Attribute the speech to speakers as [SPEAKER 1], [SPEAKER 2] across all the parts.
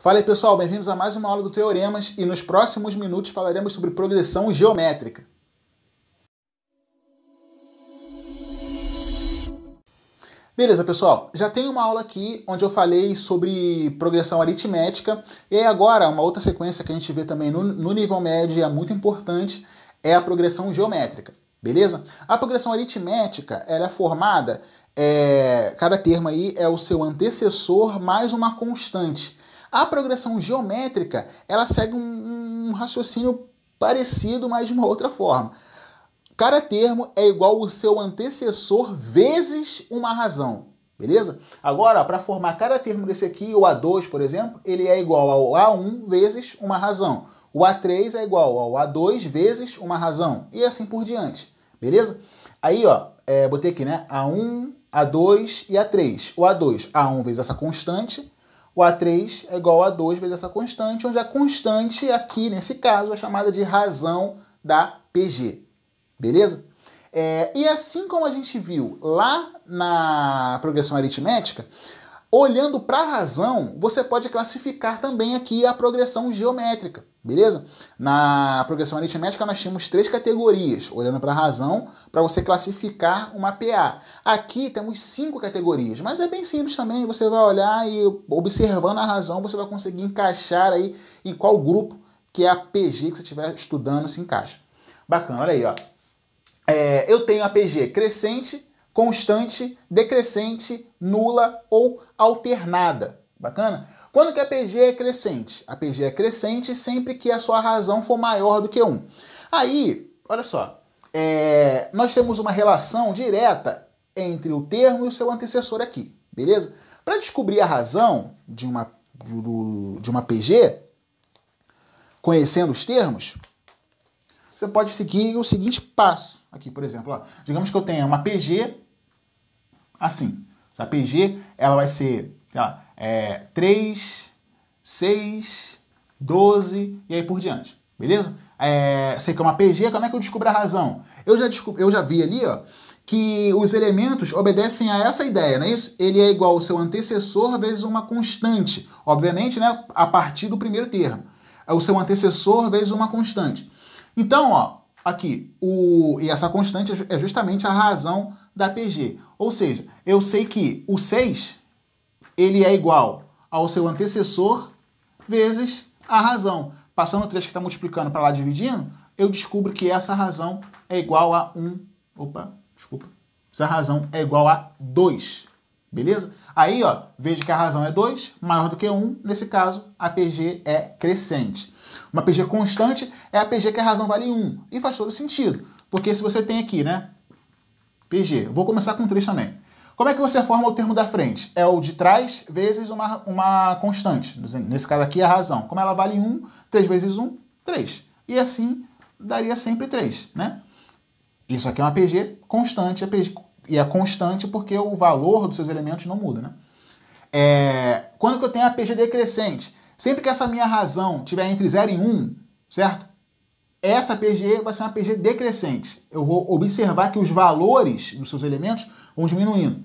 [SPEAKER 1] Fala aí, pessoal, bem-vindos a mais uma aula do Teoremas e nos próximos minutos falaremos sobre progressão geométrica. Beleza, pessoal, já tem uma aula aqui onde eu falei sobre progressão aritmética e aí agora uma outra sequência que a gente vê também no nível médio e é muito importante é a progressão geométrica, beleza? A progressão aritmética, ela é formada, cada termo aí é o seu antecessor mais uma constante. A progressão geométrica, ela segue um raciocínio parecido, mas de uma outra forma. Cada termo é igual ao seu antecessor vezes uma razão, beleza? Agora, para formar cada termo desse aqui, o A2, por exemplo, ele é igual ao A1 vezes uma razão. O A3 é igual ao A2 vezes uma razão. E assim por diante, beleza? Aí, ó, botei aqui, né? A1, A2 e A3. O A2, A1 vezes essa constante. O A3 é igual a 2 vezes essa constante, onde a constante aqui, nesse caso, é chamada de razão da PG. Beleza? E assim como a gente viu lá na progressão aritmética, olhando para a razão, você pode classificar também aqui a progressão geométrica, beleza? Na progressão aritmética nós tínhamos 3 categorias, olhando para a razão, para você classificar uma PA. Aqui temos 5 categorias, mas é bem simples também, você vai olhar e observando a razão, você vai conseguir encaixar aí em qual grupo que é a PG que você estiver estudando se encaixa. Bacana, olha aí, ó. Eu tenho a PG crescente, constante, decrescente, nula ou alternada. Bacana? Quando que a PG é crescente? A PG é crescente sempre que a sua razão for maior do que 1. Aí, olha só, nós temos uma relação direta entre o termo e o seu antecessor aqui, beleza? Para descobrir a razão de uma PG, conhecendo os termos, você pode seguir o seguinte passo. Aqui, por exemplo, ó, digamos que eu tenha uma PG assim. A PG ela vai ser 3, 6, 12 e aí por diante. Beleza? Sei que é uma PG, como é que eu descubro a razão? Eu já vi ali, ó, que os elementos obedecem a essa ideia, não é isso? Ele é igual ao seu antecessor vezes uma constante. Obviamente, né, a partir do primeiro termo. É o seu antecessor vezes uma constante. Então, ó, aqui, e essa constante é justamente a razão da PG. Ou seja, eu sei que o 6, ele é igual ao seu antecessor vezes a razão. Passando o 3 que está multiplicando para lá dividindo, eu descubro que essa razão é igual a 1. Essa razão é igual a 2. Beleza? Aí, ó, vejo que a razão é 2, maior do que 1. Nesse caso, a PG é crescente. Uma PG constante é a PG que a razão vale 1. E faz todo sentido. Porque se você tem aqui, né? PG. Vou começar com 3 também. Como é que você forma o termo da frente? É o de trás vezes uma constante. Nesse caso aqui, a razão. Como ela vale 1, 3 vezes 1, 3. E assim, daria sempre 3, né? Isso aqui é uma PG constante. E é constante porque o valor dos seus elementos não muda, né? Quando que eu tenho a PG decrescente? Sempre que essa minha razão estiver entre 0 e 1, certo? Essa PG vai ser uma PG decrescente. Eu vou observar que os valores dos seus elementos vão diminuindo.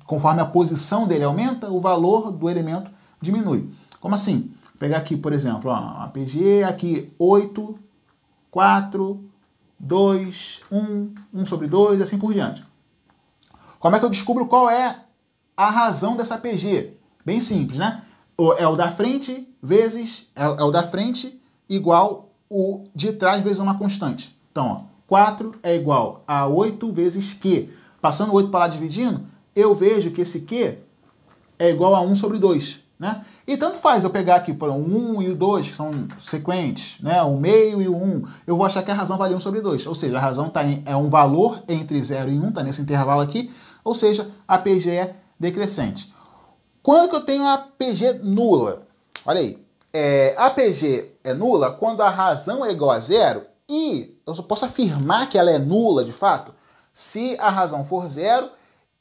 [SPEAKER 1] Conforme a posição dele aumenta, o valor do elemento diminui. Como assim? Vou pegar aqui, por exemplo, ó, a PG aqui 8, 4, 2, 1, 1 sobre 2 e assim por diante. Como é que eu descubro qual é a razão dessa PG? Bem simples, né? É o da frente vezes... É o da frente igual o de trás vezes uma constante. Então, ó, 4 é igual a 8 vezes Q. Passando o 8 para lá dividindo, eu vejo que esse Q é igual a 1 sobre 2. Né? E tanto faz eu pegar aqui por 1 e o 2, que são sequentes, né? O meio e o 1, eu vou achar que a razão vale 1 sobre 2. Ou seja, a razão é um valor entre 0 e 1, está nesse intervalo aqui. Ou seja, a PG é decrescente. Quando que eu tenho a PG nula? Olha aí. A PG é nula quando a razão é igual a 0 e eu só posso afirmar que ela é nula de fato se a razão for 0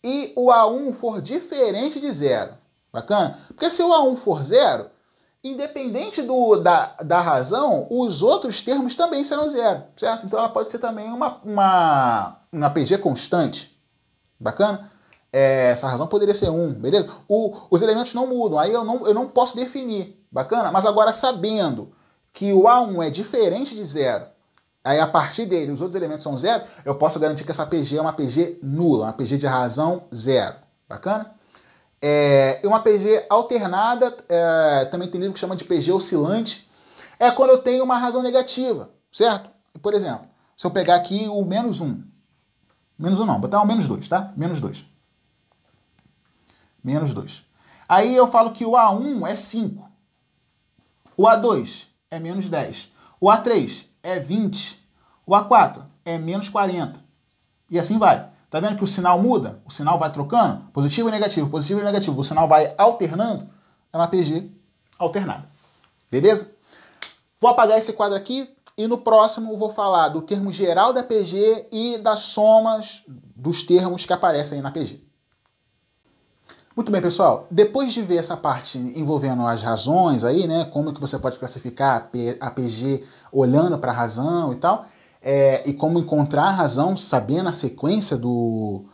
[SPEAKER 1] e o A1 for diferente de 0. Bacana? Porque se o A1 for 0, independente da razão, os outros termos também serão 0, certo? Então ela pode ser também uma PG constante. Bacana? essa razão poderia ser 1, beleza? Os elementos não mudam, aí eu não posso definir, bacana? Mas agora, sabendo que o A1 é diferente de 0, aí a partir dele os outros elementos são 0, eu posso garantir que essa PG é uma PG nula, uma PG de razão 0, bacana? E uma PG alternada, também tem livro que chama de PG oscilante, é quando eu tenho uma razão negativa, certo? Por exemplo, se eu pegar aqui o menos 1, menos 1 não, botar o menos 2, tá? Menos 2. Menos 2. Aí eu falo que o A1 é 5, o A2 é menos 10, o A3 é 20, o A4 é menos 40, e assim vai. Tá vendo que o sinal muda? O sinal vai trocando? Positivo e negativo, positivo e negativo. O sinal vai alternando. É uma PG alternada. Beleza? Vou apagar esse quadro aqui e no próximo vou falar do termo geral da PG e das somas dos termos que aparecem aí na PG. Muito bem, pessoal. Depois de ver essa parte envolvendo as razões aí, né? Como que você pode classificar a PG olhando para a razão e tal, e como encontrar a razão sabendo a sequência dos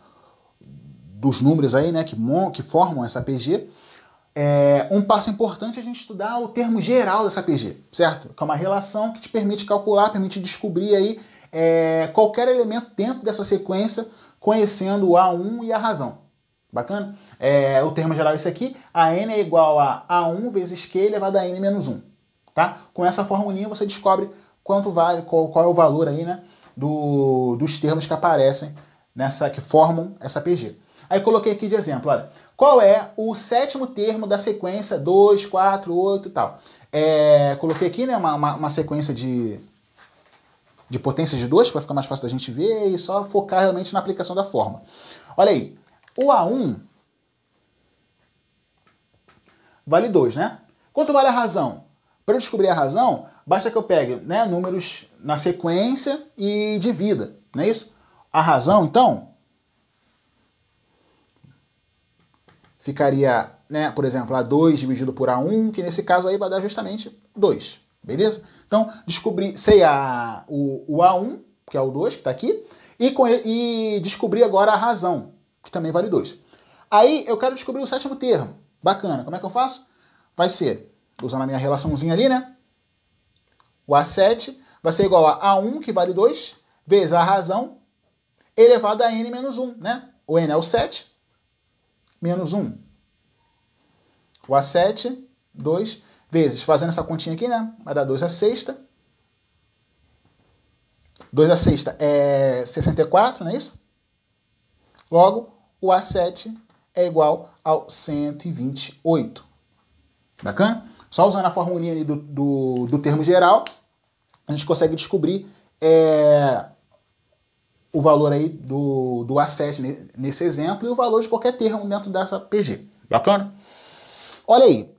[SPEAKER 1] números aí, né, que formam essa PG, um passo importante é a gente estudar o termo geral dessa PG, certo? Que é uma relação que te permite calcular, permite descobrir aí qualquer elemento dentro dessa sequência, conhecendo o A1 e a razão. Bacana? O termo geral é esse aqui, a n é igual a A1 vezes Q elevado a n menos 1. Tá? Com essa formulinha você descobre quanto vale, qual é o valor aí, né, dos termos que aparecem que formam essa PG. Aí coloquei aqui de exemplo, olha, qual é o sétimo termo da sequência 2, 4, 8 e tal. Coloquei aqui, né, uma sequência de potências de 2, para ficar mais fácil da gente ver, e só focar realmente na aplicação da fórmula. Olha aí, o A1 vale 2, né? Quanto vale a razão? Para eu descobrir a razão, basta que eu pegue, né, números na sequência e divida, não é isso? A razão, então, ficaria, né, por exemplo, A2 dividido por A1, que nesse caso aí vai dar justamente 2, beleza? Então, sei o A1, que é o 2, que está aqui, e descobri agora a razão, que também vale 2. Aí eu quero descobrir o sétimo termo. Bacana, como é que eu faço? Vai ser, usando a minha relaçãozinha ali, né? O A7 vai ser igual a A1, que vale 2, vezes a razão, elevado a n menos 1, né? O n é o 7, menos 1. O A7, 2, vezes, fazendo essa continha aqui, né? Vai dar 2 à sexta. 2 à sexta é 64, não é isso? Logo, o A7 é igual ao 128. Bacana? Só usando a formulinha ali do termo geral, a gente consegue descobrir o valor aí do A7 nesse exemplo e o valor de qualquer termo dentro dessa PG. Bacana? Olha aí.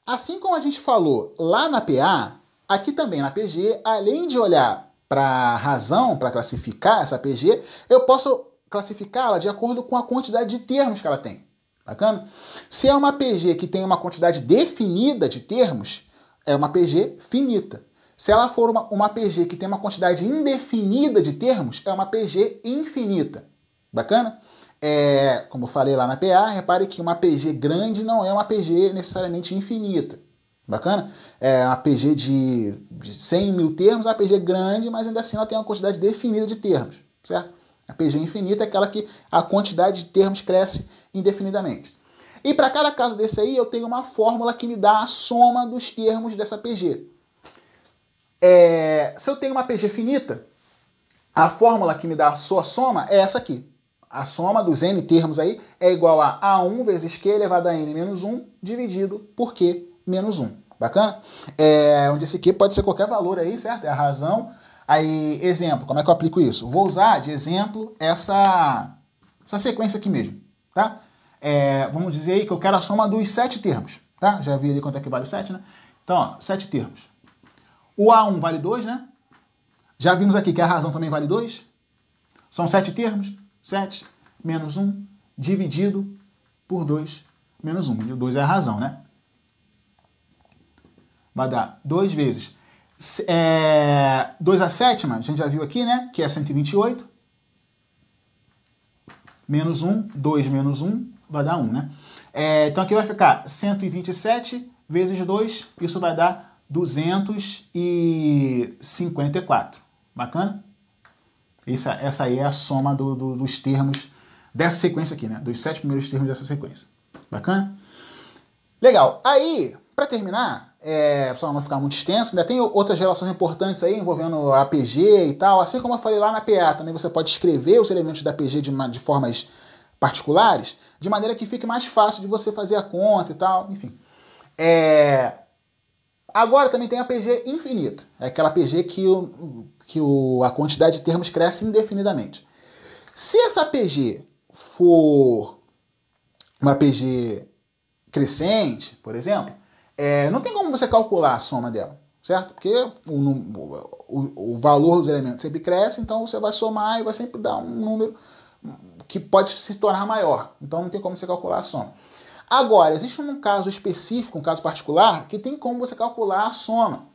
[SPEAKER 1] Assim como a gente falou lá na PA, aqui também na PG, além de olhar para a razão, para classificar essa PG, eu posso classificá-la de acordo com a quantidade de termos que ela tem. Bacana? Se é uma PG que tem uma quantidade definida de termos, é uma PG finita. Se ela for uma PG que tem uma quantidade indefinida de termos, é uma PG infinita. Bacana? Como eu falei lá na PA, repare que uma PG grande não é uma PG necessariamente infinita. Bacana? Uma PG de 100 mil termos, uma PG grande, mas ainda assim ela tem uma quantidade definida de termos. Certo? A PG infinita é aquela que a quantidade de termos cresce indefinidamente. E para cada caso desse aí, eu tenho uma fórmula que me dá a soma dos termos dessa PG. Se eu tenho uma PG finita, a fórmula que me dá a sua soma é essa aqui. A soma dos n termos aí é igual a A1 vezes Q elevado a n menos 1 dividido por Q menos 1. Bacana? Onde esse Q pode ser qualquer valor aí, certo? É a razão. Aí, exemplo, como é que eu aplico isso? Vou usar de exemplo essa sequência aqui mesmo, tá? Vamos dizer aí que eu quero a soma dos 7 termos, tá? Já vi ali quanto é que vale o 7, né? Então, ó, 7 termos. O A1 vale 2, né? Já vimos aqui que a razão também vale 2. São 7 termos. 7 menos 1 dividido por 2 menos 1. 2 é a razão, né? Vai dar 2 vezes 2 à sétima, a gente já viu aqui, né? Que é 128. menos 1, 2 menos 1, vai dar 1, né? Então aqui vai ficar 127 vezes 2, isso vai dar 254. Bacana? Essa aí é a soma dos termos dessa sequência aqui, né? Dos 7 primeiros termos dessa sequência. Bacana? Legal. Aí, para terminar, para não ficar muito extenso, ainda tem outras relações importantes aí envolvendo a APG e tal. Assim como eu falei lá na PA, também você pode escrever os elementos da APG de formas particulares, de maneira que fique mais fácil de você fazer a conta e tal, enfim. Agora também tem a APG infinita. É aquela APG que a quantidade de termos cresce indefinidamente. Se essa APG for uma APG crescente, por exemplo, não tem como você calcular a soma dela, certo? Porque o valor dos elementos sempre cresce, então você vai somar e vai sempre dar um número que pode se tornar maior. Então não tem como você calcular a soma. Agora, existe um caso específico, um caso particular, que tem como você calcular a soma.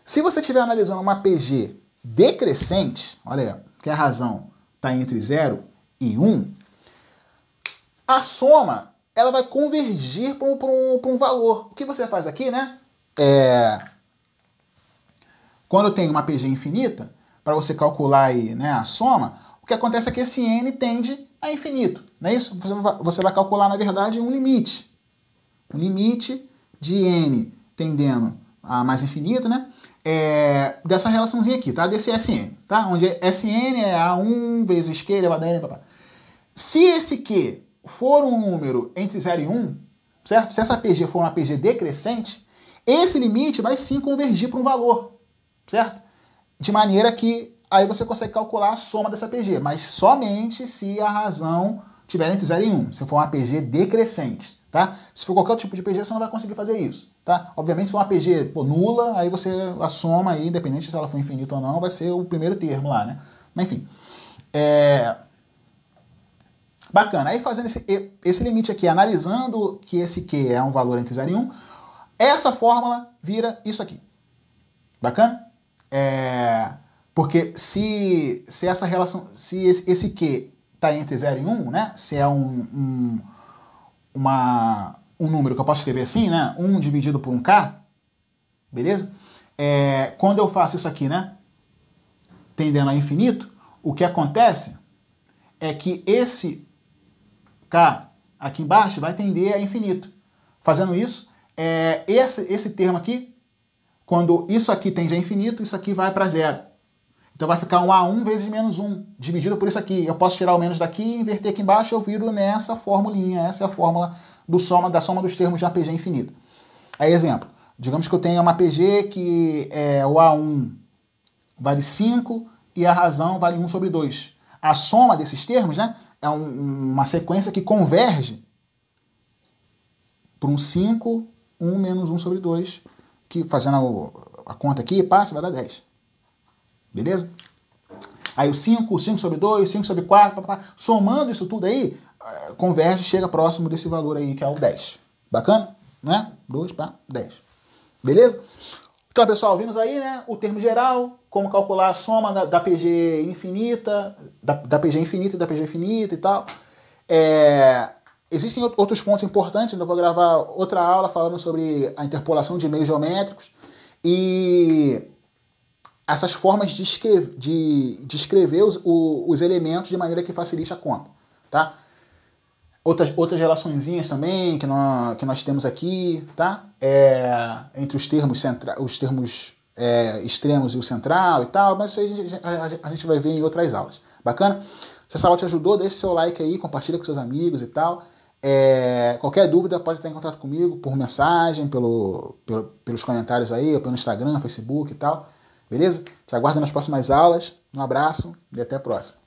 [SPEAKER 1] Se você estiver analisando uma APG decrescente, olha aí, que a razão está entre 0 e 1, a soma ela vai convergir para um valor. O que você faz aqui, né? Quando tem uma APG infinita, para você calcular aí, né, a soma, o que acontece é que esse n tende a infinito, não é isso? Você vai calcular, na verdade, um limite. Um limite de n tendendo a mais infinito, né? Dessa relaçãozinha aqui, tá? Desse Sn, tá? Onde Sn é A1 vezes Q elevado a n, papá. Se esse Q for um número entre 0 e 1, certo? Se essa APG for uma APG decrescente, esse limite vai sim convergir para um valor, certo? De maneira que aí você consegue calcular a soma dessa APG, mas somente se a razão estiver entre 0 e 1, se for uma APG decrescente, tá? Se for qualquer tipo de APG, você não vai conseguir fazer isso, tá? Obviamente, se for uma APG nula, aí a soma, aí, independente se ela for infinita ou não, vai ser o primeiro termo lá, né? Mas enfim, bacana. Aí fazendo esse limite aqui, analisando que esse Q é um valor entre 0 e 1, essa fórmula vira isso aqui. Bacana? Porque se essa relação, se esse Q está entre 0 e 1, né? Se é um número que eu posso escrever assim, né? 1 dividido por 1K, beleza? Quando eu faço isso aqui, né? Tendendo a infinito, o que acontece é que esse K aqui embaixo vai tender a infinito. Fazendo isso, esse termo aqui, quando isso aqui tende a infinito, isso aqui vai para 0. Então vai ficar um A1 vezes menos 1, dividido por isso aqui. Eu posso tirar o menos daqui e inverter aqui embaixo, eu viro nessa formulinha. Essa é a fórmula da soma dos termos de APG infinita. Aí, exemplo. Digamos que eu tenha uma APG que o A1 vale 5 e a razão vale 1 sobre 2. A soma desses termos, né, é uma sequência que converge por um 5, 1 menos 1 sobre 2, que fazendo a conta aqui, passa, vai dar 10. Beleza? Aí o 5 sobre 2, 5 sobre 4, somando isso tudo aí, converge, chega próximo desse valor aí, que é o 10. Bacana? Né? 2 para 10. Beleza? Então, pessoal, vimos aí, né, o termo geral, como calcular a soma da PG infinita, da PG infinita e da PG infinita e tal. Existem outros pontos importantes, eu vou gravar outra aula falando sobre a interpolação de meios geométricos e essas formas de escrever os elementos de maneira que facilite a conta, tá? Outras relaçõezinhas também que nós temos aqui, tá? Entre os termos extremos e o central e tal, mas isso a gente vai ver em outras aulas. Bacana? Se essa aula te ajudou, deixe seu like aí, compartilha com seus amigos e tal. Qualquer dúvida pode estar em contato comigo por mensagem, pelos comentários aí, ou pelo Instagram, Facebook e tal. Beleza? Te aguardo nas próximas aulas. Um abraço e até a próxima.